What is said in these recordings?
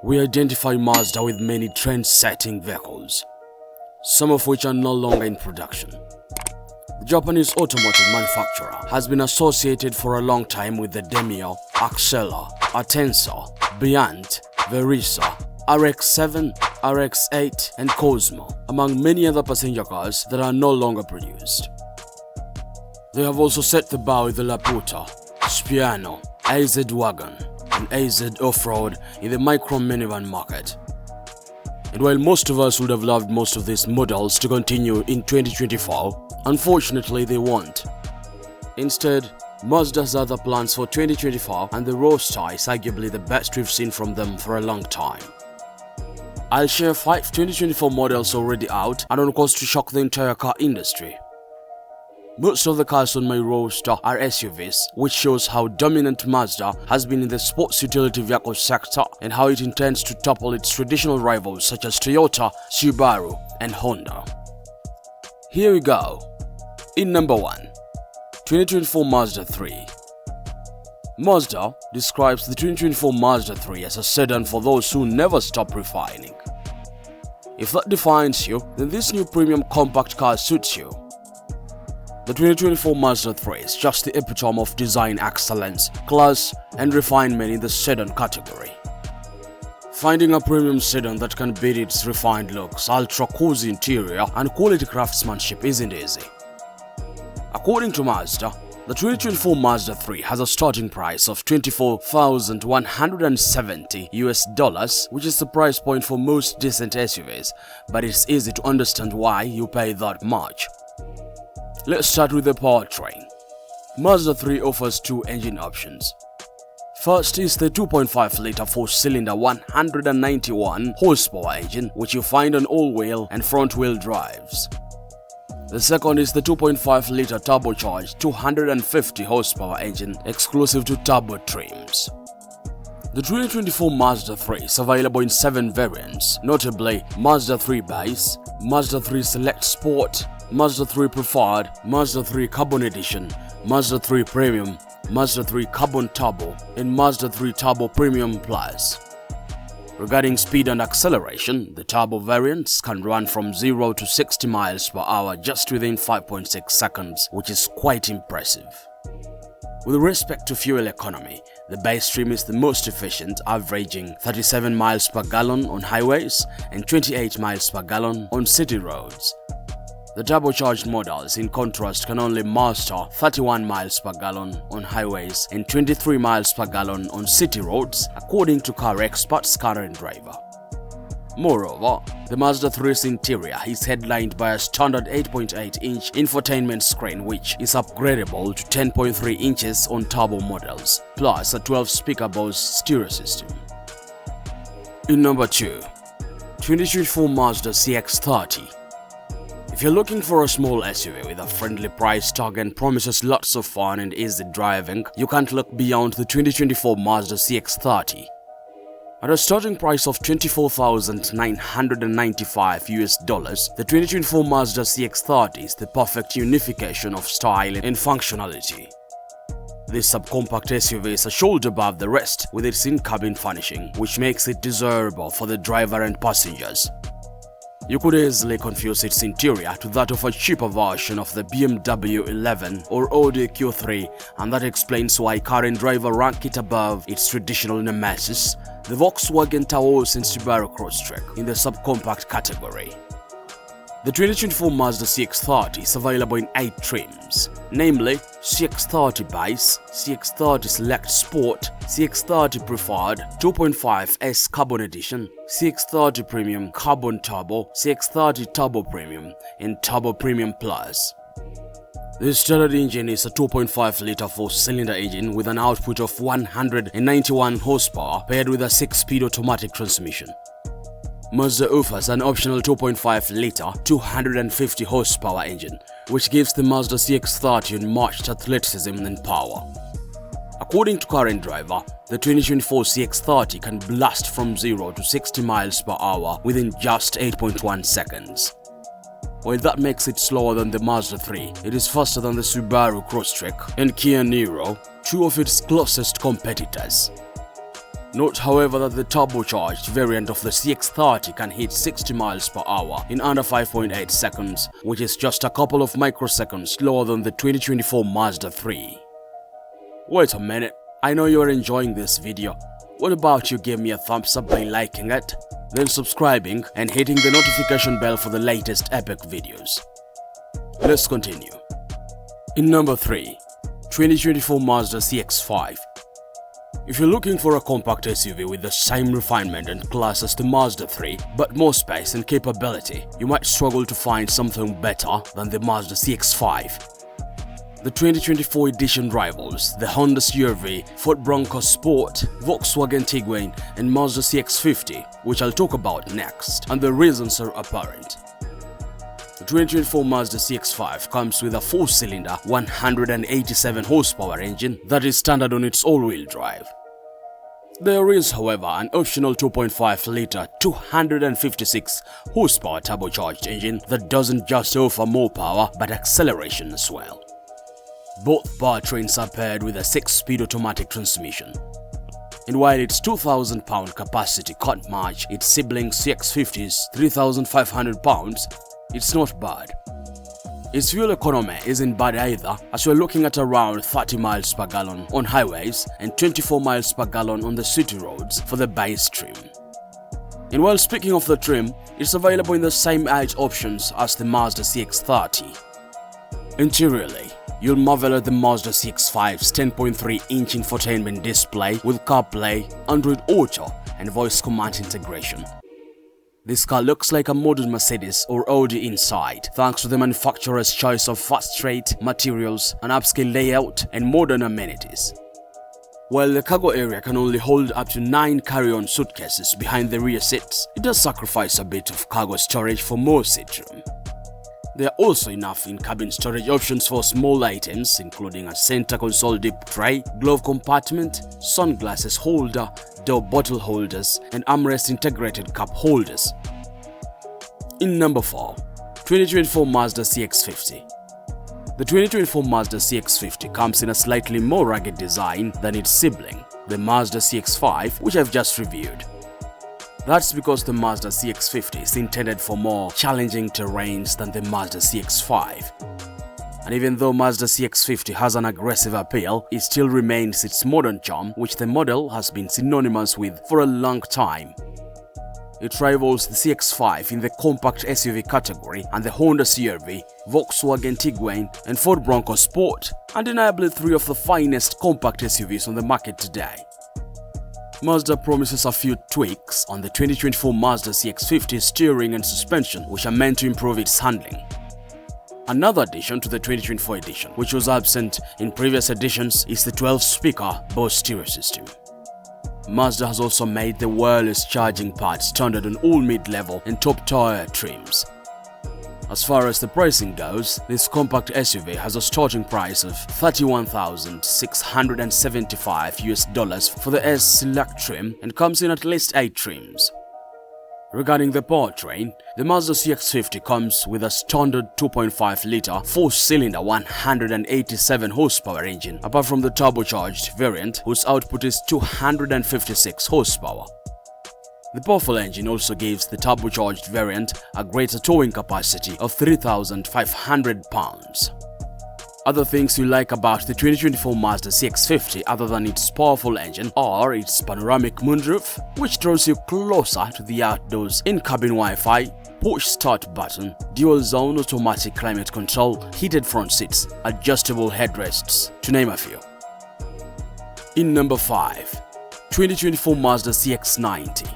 We identify Mazda with many trend-setting vehicles, some of which are no longer in production. The Japanese automotive manufacturer has been associated for a long time with the Demio, Axela, Atenza, Beyond, Verisa, RX-7, RX-8 and Cosmo, among many other passenger cars that are no longer produced. They have also set the bar with the Laputa, Spiano, AZ Wagon and AZ Off-Road in the micro minivan market. And while most of us would have loved most of these models to continue in 2024, unfortunately they won't. Instead, Mazda has other plans for 2024 and the Roadster is arguably the best we've seen from them for a long time. I'll share 5 2024 models already out and on course to shock the entire car industry. Most of the cars on my roster are SUVs, which shows how dominant Mazda has been in the sports utility vehicle sector and how it intends to topple its traditional rivals such as Toyota, Subaru and Honda. Here we go. In number 1, 2024 Mazda 3. Mazda describes the 2024 Mazda 3 as a sedan for those who never stop refining. If that defines you, then this new premium compact car suits you. The 2024 Mazda 3 is just the epitome of design excellence, class, and refinement in the sedan category. Finding a premium sedan that can beat its refined looks, ultra-cozy interior, and quality craftsmanship isn't easy. According to Mazda, the 2024 Mazda 3 has a starting price of $24,170 which is the price point for most decent SUVs, but it's easy to understand why you pay that much. Let's start with the powertrain. Mazda 3 offers 2 engine options. First is the 2.5-liter 4-cylinder 191 horsepower engine, which you find on all-wheel and front-wheel drives. The second is the 2.5-liter turbocharged 250 horsepower engine exclusive to turbo trims. The 2024 Mazda 3 is available in 7 variants, notably Mazda 3 Base, Mazda 3 Select Sport, Mazda 3 Preferred, Mazda 3 Carbon Edition, Mazda 3 Premium, Mazda 3 Carbon Turbo, and Mazda 3 Turbo Premium Plus. Regarding speed and acceleration, the turbo variants can run from 0 to 60 miles per hour just within 5.6 seconds, which is quite impressive. With respect to fuel economy, the base trim is the most efficient, averaging 37 miles per gallon on highways and 28 miles per gallon on city roads. The turbocharged models, in contrast, can only master 31 miles per gallon on highways and 23 miles per gallon on city roads, according to car experts Car and Driver. Moreover, the Mazda 3's interior is headlined by a standard 8.8-inch infotainment screen which is upgradable to 10.3 inches on turbo models, plus a 12-speaker Bose stereo system. In number 2, 2024 Mazda CX-30. If you're looking for a small SUV with a friendly price tag and promises lots of fun and easy driving, you can't look beyond the 2024 Mazda CX-30. At a starting price of $24,995 the 2024 Mazda CX-30 is the perfect unification of style and functionality. This subcompact SUV is a shoulder above the rest with its in-cabin furnishing, which makes it desirable for the driver and passengers. You could easily confuse its interior to that of a cheaper version of the BMW 11 or Audi Q3, and that explains why Car and Driver rank it above its traditional nemesis, the Volkswagen Taos and Subaru Crosstrek, in the subcompact category. The 2024 Mazda CX-30 is available in 8 trims, namely CX-30 Base, CX-30 Select Sport, CX-30 Preferred, 2.5S Carbon Edition, CX-30 Premium Carbon Turbo, CX-30 Turbo Premium, and Turbo Premium Plus. The standard engine is a 2.5-liter 4-cylinder engine with an output of 191 horsepower paired with a 6-speed automatic transmission. Mazda offers an optional 2.5-liter 250 horsepower engine, which gives the Mazda CX-30 unmatched athleticism and power. According to Car and Driver, the 2024 CX-30 can blast from 0 to 60 miles per hour within just 8.1 seconds. While that makes it slower than the Mazda 3, it is faster than the Subaru Crosstrek and Kia Niro, 2 of its closest competitors. Note, however, that the turbocharged variant of the CX-30 can hit 60 miles per hour in under 5.8 seconds, which is just a couple of microseconds slower than the 2024 Mazda 3. Wait a minute, I know you're enjoying this video. What about you give me a thumbs up by liking it, then subscribing and hitting the notification bell for the latest epic videos. Let's continue. In number 3, 2024 Mazda CX-5. If you're looking for a compact SUV with the same refinement and class as the Mazda 3, but more space and capability, you might struggle to find something better than the Mazda CX-5. The 2024 edition rivals the Honda CR-V, Ford Bronco Sport, Volkswagen Tiguan, and Mazda CX-50, which I'll talk about next, and the reasons are apparent. The 2024 Mazda CX-5 comes with a 4-cylinder, 187 horsepower engine that is standard on its all-wheel drive. There is, however, an optional 2.5-litre, 256 horsepower turbocharged engine that doesn't just offer more power but acceleration as well. Both powertrains are paired with a 6-speed automatic transmission. And while its 2,000 pound capacity can't match its sibling CX-50's 3,500 pounds, it's not bad. Its fuel economy isn't bad either, as we're looking at around 30 miles per gallon on highways and 24 miles per gallon on the city roads for the base trim. And while speaking of the trim, it's available in the same age options as the Mazda CX-30. Interiorly, you'll marvel at the Mazda CX-5's 10.3-inch infotainment display with CarPlay, Android Auto, and voice command integration. This car looks like a modern Mercedes or Audi inside, thanks to the manufacturer's choice of fast-rate materials, an upscale layout, and modern amenities. While the cargo area can only hold up to 9 carry-on suitcases behind the rear seats, it does sacrifice a bit of cargo storage for more seatroom. There are also enough in-cabin storage options for small items, including a center console dip tray, glove compartment, sunglasses holder, door bottle holders, and armrest integrated cup holders. In number 4, 2024 Mazda CX-50. The 2024 Mazda CX-50 comes in a slightly more rugged design than its sibling, the Mazda CX-5, which I've just reviewed. That's because the Mazda CX-50 is intended for more challenging terrains than the Mazda CX-5. And even though Mazda CX-50 has an aggressive appeal, it still remains its modern charm, which the model has been synonymous with for a long time. It rivals the CX-5 in the compact SUV category and the Honda CR-V, Volkswagen Tiguan, and Ford Bronco Sport, undeniably 3 of the finest compact SUVs on the market today. Mazda promises a few tweaks on the 2024 Mazda CX-50 steering and suspension, which are meant to improve its handling. Another addition to the 2024 edition, which was absent in previous editions, is the 12-speaker Bose stereo system. Mazda has also made the wireless charging pad standard on all mid-level and top-tier trims. As far as the pricing goes, this compact SUV has a starting price of $31,675 for the S Select trim and comes in at least 8 trims. Regarding the powertrain, the Mazda CX-50 comes with a standard 2.5-litre 4-cylinder 187 horsepower engine, apart from the turbocharged variant whose output is 256 horsepower. The powerful engine also gives the turbocharged variant a greater towing capacity of 3,500 pounds. Other things you like about the 2024 Mazda CX-50 other than its powerful engine are its panoramic moonroof, which draws you closer to the outdoors, in-cabin Wi-Fi, push start button, dual-zone automatic climate control, heated front seats, adjustable headrests, to name a few. In number 5, 2024 Mazda CX-90.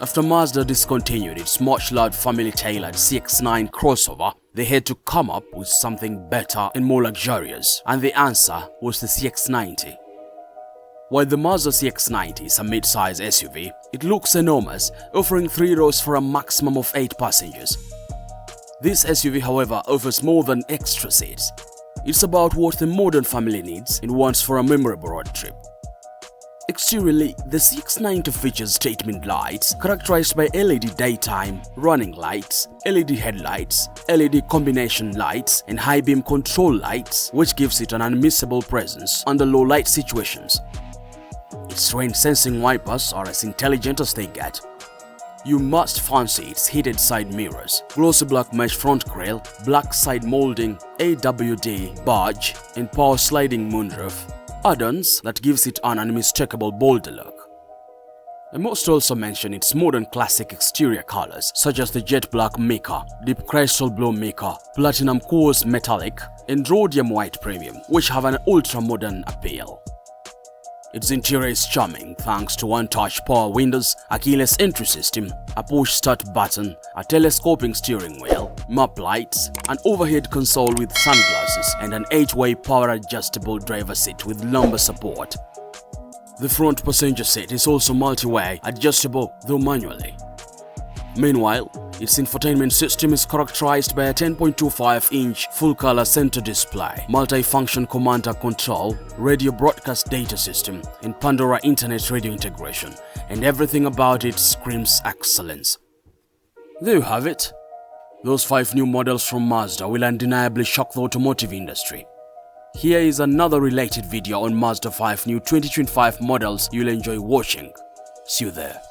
After Mazda discontinued its much-loved family-tailored CX-9 crossover, they had to come up with something better and more luxurious, and the answer was the CX-90. While the Mazda CX-90 is a mid-size SUV, it looks enormous, offering 3 rows for a maximum of 8 passengers. This SUV, however, offers more than extra seats. It's about what the modern family needs and wants for a memorable road trip. Exteriorly, the CX-90 features statement lights characterized by LED daytime, running lights, LED headlights, LED combination lights, and high beam control lights, which gives it an unmissable presence under low light situations. Its rain-sensing wipers are as intelligent as they get. You must fancy its heated side mirrors, glossy black mesh front grille, black side molding, AWD badge, and power sliding moonroof, add-ons that gives it an unmistakable bold look. I must also mention its modern classic exterior colors such as the jet black mica, deep crystal blue mica, platinum coarse metallic, and rhodium white premium, which have an ultra-modern appeal. Its interior is charming thanks to one-touch power windows, a keyless entry system, a push-start button, a telescoping steering wheel, map lights, an overhead console with sunglasses, and an 8-way power-adjustable driver seat with lumbar support. The front passenger seat is also multi-way, adjustable though manually. Meanwhile, its infotainment system is characterized by a 10.25-inch full-color center display, multi-function command and control, radio broadcast data system, and Pandora Internet radio integration, and everything about it screams excellence. There you have it. Those 5 new models from Mazda will undeniably shock the automotive industry. Here is another related video on Mazda 5 new 2025 models you'll enjoy watching. See you there.